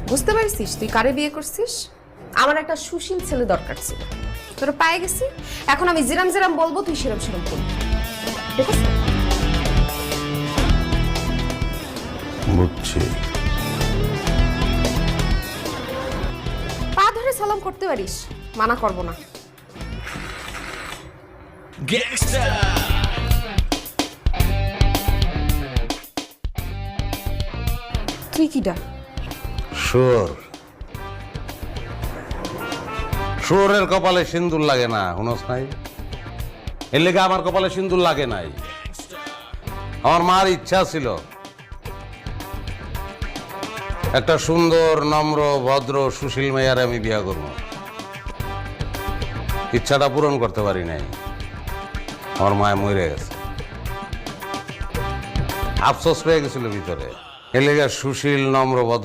বুঝতে পারছিস তুই কারে বিয়ে করছিস? আমার একটা সুশীল ছেলে দরকার ছিল, তোরা পায়ে গেছি। এখন আমি জিরাম জিরাম বলবো, তুই সেরম সেরম করবি, ঠিক আছে? বুঝছি। পা ধরে সালাম করতে পারিস, মানা করবো না। তুই কিডা? শুয়োর। শুয়োরের কপালে সিন্দুর লাগে না, শুনস নাই? এর লেগে আমার কপালে সিন্দুর লাগে নাই। আমার মার ইচ্ছা ছিল একটা সুন্দর নম্র ভদ্র সুশীল মেয়ারে আমি বিয়া করব। ইচ্ছাটা পূরণ করতে পারি নাই, আমার মায় মরে গেছে। আফসোস পেয়ে গেছিল ভিতরে। এর লেগে সুশীল নম্র ভদ্র